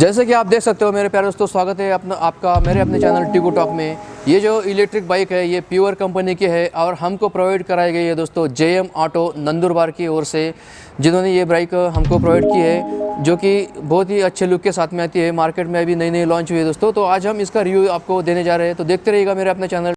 जैसे कि आप देख सकते हो मेरे प्यारे दोस्तों, स्वागत है आपका मेरे अपने चैनल टीकू टॉक में। ये जो इलेक्ट्रिक बाइक है ये प्योर कंपनी की है और हमको प्रोवाइड कराई गई है दोस्तों जेएम ऑटो नंदुरबार की ओर से, जिन्होंने ये बाइक हमको प्रोवाइड की है, जो कि बहुत ही अच्छे लुक के साथ में आती है। मार्केट में अभी नई नई लॉन्च हुई है दोस्तों, तो आज हम इसका रिव्यू आपको देने जा रहे हैं, तो देखते रहिएगा मेरे अपने चैनल।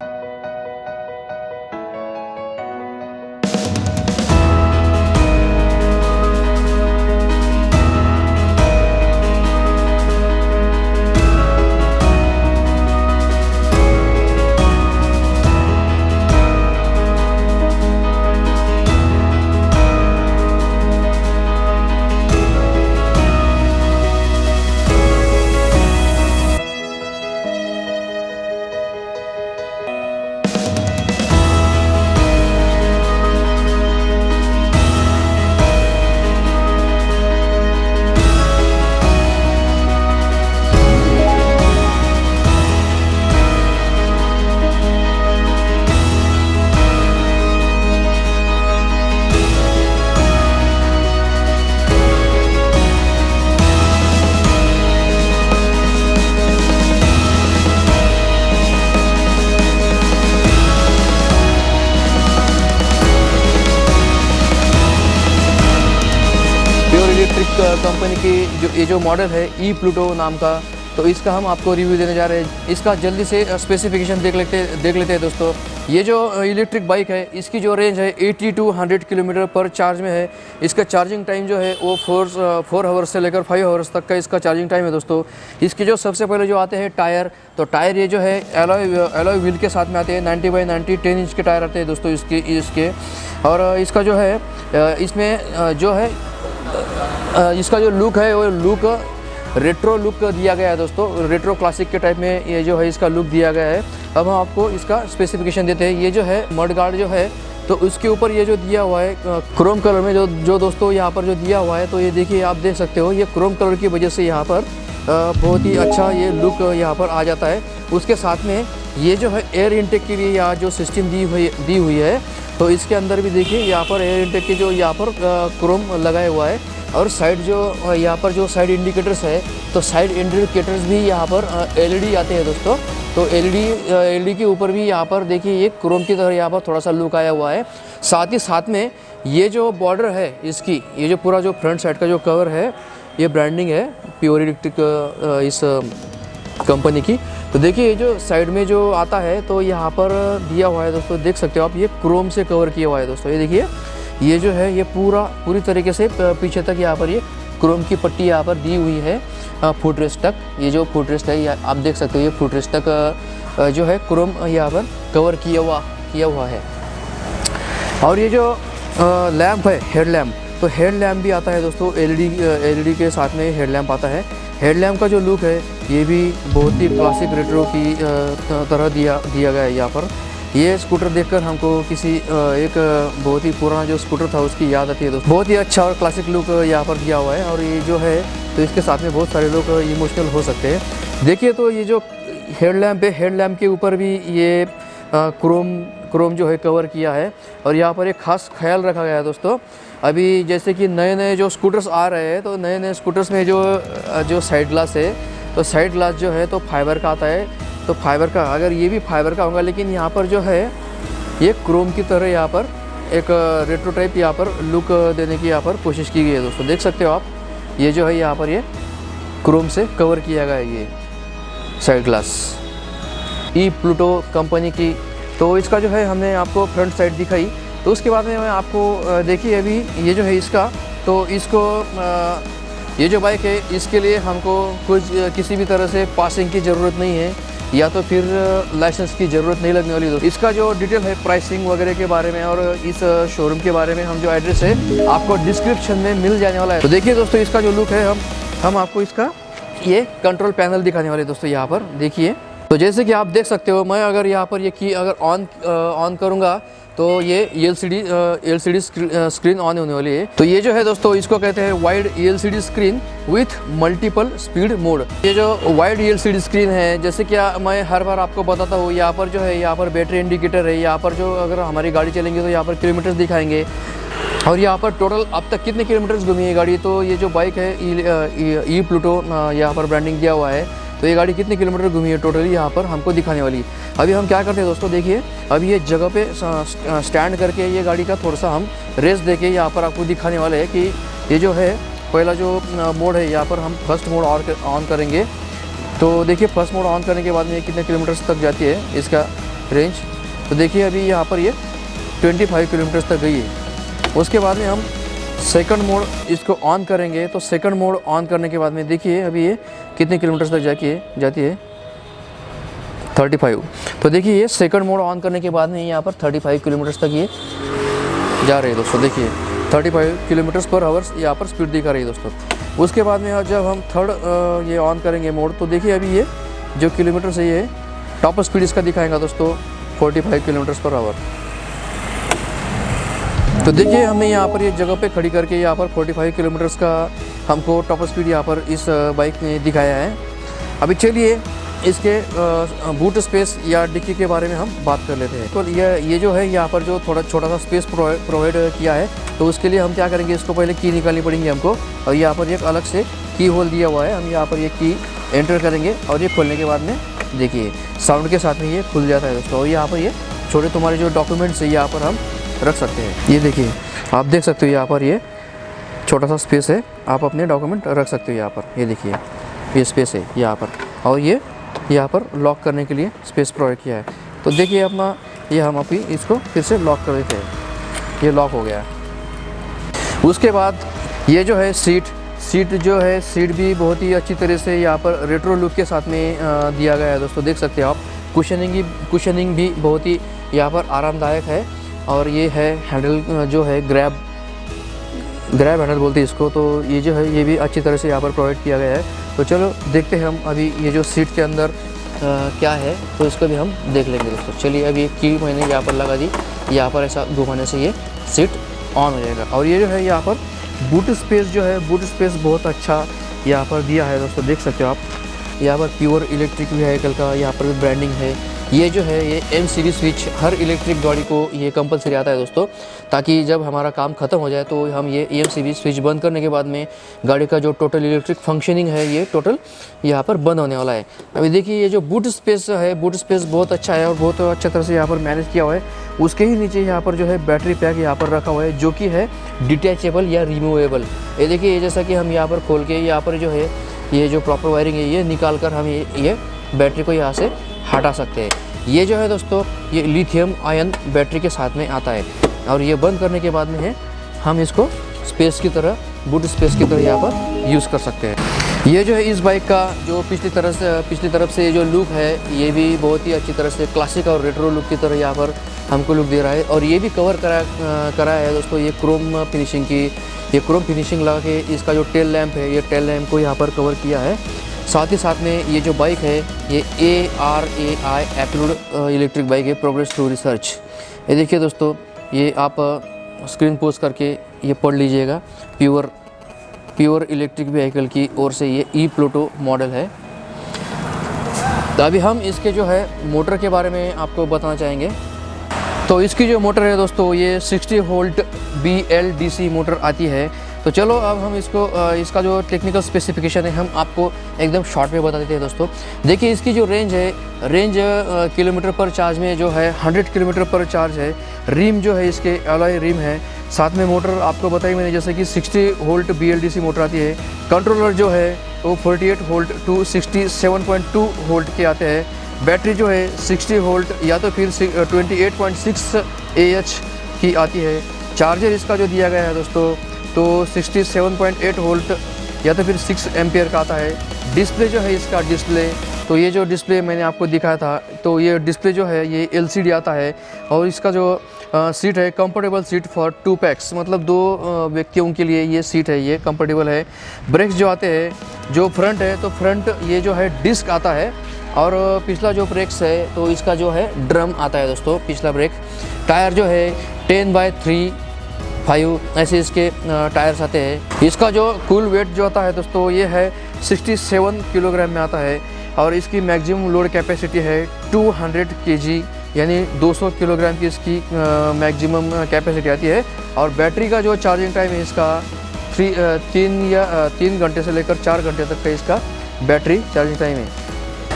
प्योर इलेक्ट्रिक कंपनी की ये जो मॉडल है ई प्लूटो नाम का, तो इसका हम आपको रिव्यू देने जा रहे हैं। इसका जल्दी से स्पेसिफिकेशन देख लेते हैं दोस्तों। ये जो इलेक्ट्रिक बाइक है इसकी जो रेंज है 80 to 100 किलोमीटर पर चार्ज में है। इसका चार्जिंग टाइम जो है वो 4 आवर्स से लेकर 5 आवर्स तक का इसका चार्जिंग टाइम है दोस्तों। इसके जो सबसे पहले जो आते हैं टायर, तो टायर ये जो है एलॉय व्हील के साथ में आते हैं। 90x90 10 इंच के टायर आते हैं दोस्तों इसके। और इसका जो है इसमें जो है इसका जो लुक है वो लुक रेट्रो लुक दिया गया है दोस्तों। रेट्रो क्लासिक के टाइप में ये जो है इसका लुक दिया गया है। अब हम आपको इसका स्पेसिफिकेशन देते हैं। ये जो है मड गार्ड जो है, तो उसके ऊपर ये जो दिया हुआ है क्रोम कलर में जो दोस्तों यहाँ पर जो दिया हुआ है, तो ये देखिए आप देख सकते हो, ये क्रोम कलर की वजह से यहाँ पर बहुत ही अच्छा ये लुक यहाँ पर आ जाता है। उसके साथ में ये जो है एयर इनटेक के लिए यहाँ जो सिस्टम दी हुई है, तो इसके अंदर भी देखिए यहाँ पर एयर इनटेक के जो यहाँ पर क्रोम लगाया हुआ है। और साइड जो यहाँ पर जो साइड इंडिकेटर्स है, तो साइड इंडिकेटर्स भी यहाँ पर एलईडी आते हैं दोस्तों। तो एलईडी के ऊपर भी यहाँ पर देखिए ये क्रोम की तरह यहाँ पर थोड़ा सा लुक आया हुआ है। साथ में ये जो बॉर्डर है इसकी, ये जो पूरा जो फ्रंट साइड का जो कवर है, ये ब्रांडिंग है प्योर इलेक्ट्रिक इस कंपनी की। तो देखिए ये जो साइड में जो आता है, तो यहाँ पर दिया हुआ है दोस्तों, देख सकते हो आप, ये क्रोम से कवर किया हुआ है दोस्तों। ये देखिए ये जो है ये पूरी तरीके से पीछे तक यहाँ पर ये क्रोम की पट्टी यहाँ पर दी हुई है फुट रेस्ट तक। ये जो फुट रेस्ट है ये आप देख सकते हो, ये फुट रेस्ट तक जो है क्रोम यहाँ पर कवर किया हुआ है। और ये जो लैम्प है हेड लैम्प, तो हेड लैम्प भी आता है दोस्तों। एलईडी के साथ में हेड लैम्प आता है। हेड लैम्प का जो लुक है ये भी बहुत ही क्लासिक रेट्रो की तरह दिया गया है यहाँ पर। ये स्कूटर देखकर हमको किसी एक बहुत ही पुराना जो स्कूटर था उसकी याद आती है दोस्तों। बहुत ही अच्छा और क्लासिक लुक यहाँ पर दिया हुआ है। और ये जो है तो इसके साथ में बहुत सारे लोग इमोशनल हो सकते हैं। देखिए तो ये जो हेड लैम्प है, हेड लैम्प के ऊपर भी ये क्रोम जो है कवर किया है। और यहाँ पर एक खास ख्याल रखा गया है दोस्तों। अभी जैसे कि नए जो स्कूटर्स आ रहे हैं, तो नए स्कूटर्स में जो साइड ग्लास है, तो साइड ग्लास जो है तो फाइबर का आता है। तो फाइबर का, अगर ये भी फाइबर का होगा, लेकिन यहाँ पर जो है ये क्रोम की तरह यहाँ पर एक रेट्रो टाइप यहाँ पर लुक देने की यहाँ पर कोशिश की गई है दोस्तों। देख सकते हो आप, ये जो है यहाँ पर ये क्रोम से कवर किया गया है ये साइड ग्लास ई प्लूटो कंपनी की। तो इसका जो है हमने आपको फ्रंट साइड दिखाई। तो उसके बाद में मैं आपको देखिए अभी ये जो है इसका, तो इसको ये जो बाइक है इसके लिए हमको किसी भी तरह से पासिंग की ज़रूरत नहीं है, या तो फिर लाइसेंस की ज़रूरत नहीं लगने वाली दोस्तों। इसका जो डिटेल है प्राइसिंग वगैरह के बारे में और इस शोरूम के बारे में, हम जो एड्रेस है आपको डिस्क्रिप्शन में मिल जाने वाला है। तो देखिए दोस्तों इसका जो लुक है, हम आपको इसका ये कंट्रोल पैनल दिखाने वाले दोस्तों। यहाँ पर देखिए, तो जैसे कि आप देख सकते हो, मैं अगर यहाँ पर ये की अगर ऑन करूँगा, तो ये एलसीडी स्क्रीन ऑन होने वाली है। तो ये जो है दोस्तों इसको कहते हैं wide LCD screen with multiple speed mode. ये जो वाइड एलसीडी स्क्रीन है, जैसे कि मैं हर बार आपको बताता हूँ, यहाँ पर जो है यहाँ पर बैटरी इंडिकेटर है। यहाँ पर जो अगर हमारी गाड़ी चलेंगे तो यहाँ पर किलोमीटर्स दिखाएंगे। और यहाँ पर टोटल अब तक कितने किलोमीटर्स घूमी है गाड़ी, तो ये जो बाइक है ई प्लूटो यहाँ पर ब्रांडिंग दिया हुआ है, तो ये गाड़ी कितने किलोमीटर घूमी है टोटली यहाँ पर हमको दिखाने वाली। अभी हम क्या करते हैं दोस्तों, देखिए अभी ये जगह पे स्टैंड करके ये गाड़ी का थोड़ा सा हम रेस देके यहाँ पर आपको दिखाने वाले हैं कि ये जो है पहला जो मोड है यहाँ पर हम फर्स्ट मोड ऑन करेंगे। तो देखिए फर्स्ट मोड ऑन करने के बाद में ये कितने किलोमीटर्स तक जाती है इसका रेंज, तो देखिए अभी यहाँ पर ये 25 किलोमीटर्स तक गई है। उसके बाद में हम सेकंड मोड इसको ऑन करेंगे, तो सेकंड मोड ऑन करने के बाद में देखिए अभी ये कितने किलोमीटर्स तक जाती है 35। तो देखिए ये सेकंड मोड ऑन करने के बाद में यहाँ पर 35 किलोमीटर्स तक ये जा रही है दोस्तों। देखिए 35 किलोमीटर्स पर आवर्स यहाँ पर स्पीड दिखा रही है दोस्तों। उसके बाद में जब हम थर्ड ये ऑन करेंगे मोड, तो देखिए अभी ये जो किलोमीटर्स है ये टॉप स्पीड इसका दिखाएगा दोस्तों 45 किलोमीटर्स पर आवर। तो देखिए हमें यहाँ पर ये जगह पे खड़ी करके यहाँ पर 45 किलोमीटर्स का हमको टॉप स्पीड यहाँ पर इस बाइक ने दिखाया है। अभी चलिए इसके बूट स्पेस या डिक्की के बारे में हम बात कर लेते हैं। तो ये जो है यहाँ पर जो थोड़ा छोटा सा स्पेस प्रोवाइड किया है, तो उसके लिए हम क्या करेंगे, इसको पहले की निकालनी पड़ेंगी हमको, और यहाँ पर एक अलग से की होल दिया हुआ है। हम यहाँ पर ये की एंटर करेंगे और ये खोलने के बाद में देखिए साउंड के साथ में ये खुल जाता है दोस्तों। और यहाँ पर ये छोटे तुम्हारे जो डॉक्यूमेंट्स है यहाँ पर हम रख सकते हैं। ये देखिए आप देख सकते हो यहाँ पर ये छोटा सा स्पेस है, आप अपने डॉक्यूमेंट रख सकते हो यहाँ पर। ये देखिए ये स्पेस है यहाँ पर, और ये यहाँ पर लॉक करने के लिए स्पेस प्रोवाइड किया है। तो देखिए अपना ये हम अभी इसको फिर से लॉक कर देते हैं, ये लॉक हो गया है। उसके बाद ये जो है सीट जो है, सीट भी बहुत ही अच्छी तरह से यहाँ पर रेट्रो लुक के साथ में दिया गया है दोस्तों। देख सकते हो आप कुशनिंग भी बहुत ही यहाँ पर आरामदायक है। और ये है हैंडल जो है ग्रैब हैंडल बोलते हैं इसको, तो ये जो है ये भी अच्छी तरह से यहाँ पर प्रोवाइड किया गया है। तो चलो देखते हैं हम अभी ये जो सीट के अंदर क्या है, तो इसको भी हम देख लेंगे दोस्तों। चलिए अभी एक की मैंने यहाँ पर लगा दी, यहाँ पर ऐसा घुमाने से ये सीट ऑन हो जाएगा। और ये जो है यहाँ पर बूट स्पेस जो है, बूट स्पेस बहुत अच्छा यहाँ पर दिया है दोस्तों। देख सकते हो आप यहाँ पर प्योर इलेक्ट्रिक व्हीकल का यहाँ पर भी ब्रांडिंग है। ये जो है ये एम सीरीज स्विच हर इलेक्ट्रिक गाड़ी को ये कंपलसरी आता है दोस्तों, ताकि जब हमारा काम ख़त्म हो जाए तो हम ये एम सीरीज स्विच बंद करने के बाद में गाड़ी का जो टोटल इलेक्ट्रिक फंक्शनिंग है ये टोटल यहाँ पर बंद होने वाला है। अभी देखिए ये जो बूट स्पेस है, बूट स्पेस बहुत अच्छा है और बहुत अच्छा तरह से यहाँ पर मैनेज किया हुआ है। उसके ही नीचे यहाँ पर जो है बैटरी पैक यहाँ पर रखा हुआ है, जो कि है डिटैचेबल या रिमूवेबल। ये देखिए जैसा कि हम यहाँ पर खोल के यहाँ पर जो है ये जो प्रॉपर वायरिंग है ये निकाल कर हम ये बैटरी को यहाँ से हटा सकते हैं। ये जो है दोस्तों ये लिथियम आयन बैटरी के साथ में आता है, और ये बंद करने के बाद में है हम इसको स्पेस की तरह, बूट स्पेस की तरह यहाँ पर यूज़ कर सकते हैं। ये जो है इस बाइक का जो पिछली तरफ से जो लुक है ये भी बहुत ही अच्छी तरह से क्लासिक और रेट्रो लुक की तरह यहाँ पर हमको लुक दे रहा है। और ये भी कवर करा है दोस्तों ये क्रोम फिनिशिंग लगा के इसका जो टेल लैंप है ये टेल लैंप को यहाँ पर कवर किया है। साथ ही साथ में ये जो बाइक है ये ARAI अप्रूव्ड इलेक्ट्रिक बाइक है, प्रोग्रेस थ्रू रिसर्च। ये देखिए दोस्तों ये आप स्क्रीन पोस्ट करके ये पढ़ लीजिएगा। प्योर इलेक्ट्रिक व्हीकल की ओर से ये ई प्लूटो मॉडल है। तो अभी हम इसके जो है मोटर के बारे में आपको बताना चाहेंगे। तो इसकी जो मोटर है दोस्तों ये 60 वोल्ट BLDC मोटर आती है। तो चलो अब हम इसका जो टेक्निकल स्पेसिफिकेशन है हम आपको एकदम शॉर्ट में बता देते हैं दोस्तों। देखिए इसकी जो रेंज किलोमीटर पर चार्ज में जो है 100 किलोमीटर पर चार्ज है। रिम जो है इसके अलॉय रिम है। साथ में मोटर आपको बताई मैंने जैसे कि 60 वोल्ट BLDC मोटर आती है। कंट्रोलर जो है वो 48 वोल्ट टू 67.2 वोल्ट के आते हैं। बैटरी जो है 60 वोल्ट या तो फिर 28.6 AH की आती है। चार्जर इसका जो दिया गया है दोस्तों तो 67.8 वोल्ट या तो फिर 6 एम्पियर का आता है। डिस्प्ले जो है इसका तो ये जो डिस्प्ले मैंने आपको दिखाया था तो ये डिस्प्ले जो है ये LCD आता है। और इसका जो सीट है कंफर्टेबल सीट फॉर 2 पैक्स, मतलब 2 व्यक्तियों के लिए ये सीट है, ये कंफर्टेबल है। ब्रेक्स जो आते हैं जो फ्रंट है तो फ्रंट ये जो है डिस्क आता है, और पिछला जो ब्रेक्स है तो इसका जो है ड्रम आता है दोस्तों पिछला ब्रेक। टायर जो है 10/3/5 ऐसे इसके टायर्स आते हैं। इसका जो कुल वेट जो आता है दोस्तों ये है 67 किलोग्राम में आता है, और इसकी मैक्सिमम लोड कैपेसिटी है 200 kg यानी 200 किलोग्राम की इसकी मैक्सिमम कैपेसिटी आती है। और बैटरी का जो चार्जिंग टाइम है इसका 3 घंटे से लेकर 4 घंटे तक का इसका बैटरी चार्जिंग टाइम है।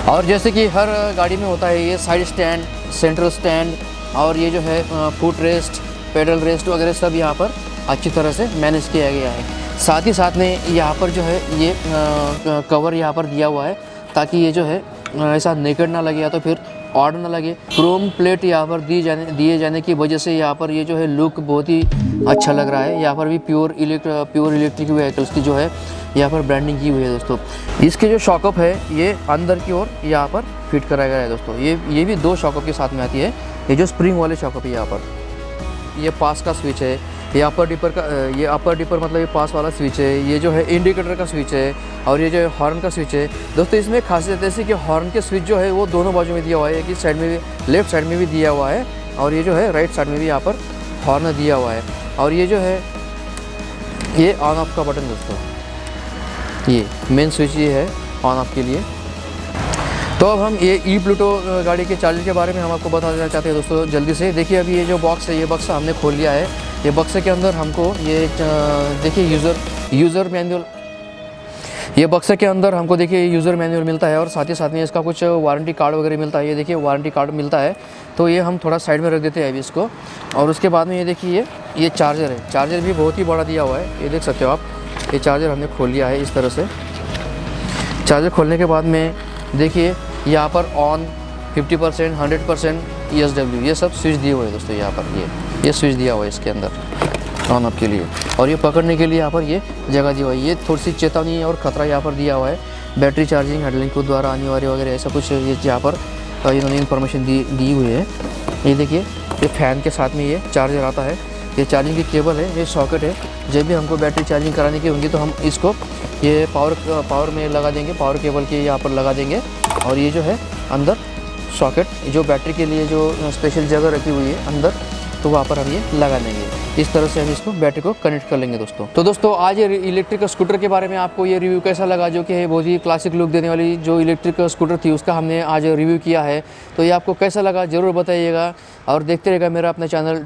और जैसे कि हर गाड़ी में होता है, ये साइड स्टैंड, सेंट्रल स्टैंड और ये जो है फुट रेस्ट, पेडल रेस्ट वगैरह सब यहाँ पर अच्छी तरह से मैनेज किया गया है। साथ ही साथ में यहाँ पर जो है ये कवर यहाँ पर दिया हुआ है ताकि ये जो है ऐसा नेकेड ना लगे या तो फिर ऑड ना लगे। क्रोम प्लेट यहाँ पर दिए जाने की वजह से यहाँ पर ये जो है लुक बहुत ही अच्छा लग रहा है। यहाँ पर भी प्योर इलेक्ट्रिक व्हीकल्स की जो है यहाँ पर ब्रांडिंग की हुई है दोस्तों। इसके जो शॉकअप है ये अंदर की ओर यहाँ पर फिट कराया गया है दोस्तों। ये भी 2 शॉकअप के साथ में आती है। ये जो स्प्रिंग वाले शॉकअप है यहाँ पर, ये पास का स्विच है, ये अपर डिपर मतलब ये पास वाला स्विच है, ये जो है इंडिकेटर का स्विच है और ये जो है हॉर्न का स्विच है दोस्तों। इसमें खासियत ऐसी कि हॉर्न के स्विच जो है वो दोनों बाजू में दिया हुआ है, एक साइड में भी, लेफ्ट साइड में भी दिया हुआ है और ये जो है राइट साइड में भी यहाँ पर हॉर्न दिया हुआ है। और ये जो है ये ऑन ऑफ का बटन दोस्तों, ये मेन स्विच ये है ऑन ऑफ के लिए। तो अब हम ये ई प्लूटो गाड़ी के चार्जर के बारे में हम आपको बता देना चाहते हैं दोस्तों जल्दी से। देखिए अभी ये जो बॉक्स है, ये बक्सा हमने खोल लिया है। ये बक्से के अंदर हमको ये देखिए यूज़र मैनुअल, ये बक्से के अंदर हमको देखिए यूज़र मैनुअल मिलता है और साथ ही साथ में इसका कुछ वारंटी कार्ड वगैरह मिलता है। ये देखिए वारंटी कार्ड मिलता है, तो ये हम थोड़ा साइड में रख देते हैं अभी इसको। और उसके बाद में ये देखिए ये चार्जर है, चार्जर भी बहुत ही बड़ा दिया हुआ है, ये देख सकते हो आप। ये चार्जर हमने खोल लिया है इस तरह से। चार्जर खोलने के बाद में देखिए यहाँ पर ऑन 50%, 100% ESW ये सब स्विच दिए हुए हैं दोस्तों। यहाँ पर ये स्विच दिया हुआ है इसके अंदर ऑन ऑफ के लिए। और ये पकड़ने के लिए यहाँ पर ये जगह दी हुई है। ये थोड़ी सी चेतावनी और ख़तरा यहाँ पर दिया हुआ है, बैटरी चार्जिंग हैंडलिंग को द्वारा अनिवार्य वगैरह ऐसा कुछ ये यहाँ पर इन्होंने इन्फॉर्मेशन दी हुई है। ये देखिए ये फ़ैन के साथ में ये चार्जर आता है, ये चार्जिंग की केबल है, ये सॉकेट है। जब भी हमको बैटरी चार्जिंग कराने की होगी तो हम इसको ये पावर में लगा देंगे, पावर केबल के यहाँ पर लगा देंगे। और ये जो है अंदर सॉकेट जो बैटरी के लिए जो स्पेशल जगह रखी हुई है अंदर, तो वहाँ पर हम ये लगा देंगे। इस तरह से हम इसको बैटरी को कनेक्ट कर लेंगे दोस्तों। तो दोस्तों आज ये इलेक्ट्रिक स्कूटर के बारे में आपको ये रिव्यू कैसा लगा, जो कि है बहुत ही क्लासिक लुक देने वाली जो इलेक्ट्रिक स्कूटर थी उसका हमने आज रिव्यू किया है। तो ये आपको कैसा लगा ज़रूर बताइएगा और देखते रहेगा मेरा अपना चैनल